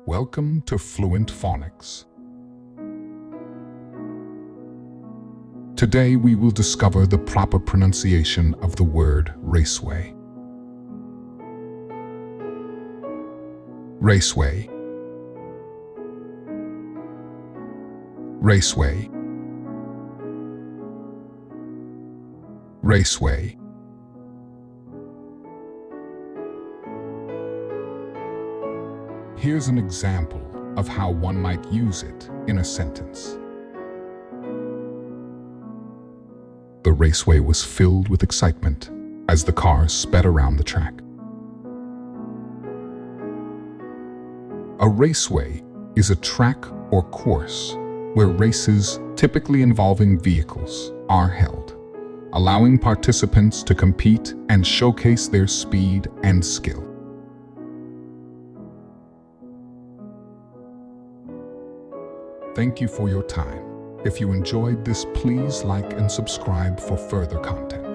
Welcome to Fluent Phonics. Today we will discover the proper pronunciation of the word raceway. Raceway. Raceway. Raceway. Here's an example of how one might use it in a sentence. The raceway was filled with excitement as the cars sped around the track. A raceway is a track or course where races, typically involving vehicles, are held, allowing participants to compete and showcase their speed and skill. Thank you for your time. If you enjoyed this, please like and subscribe for further content.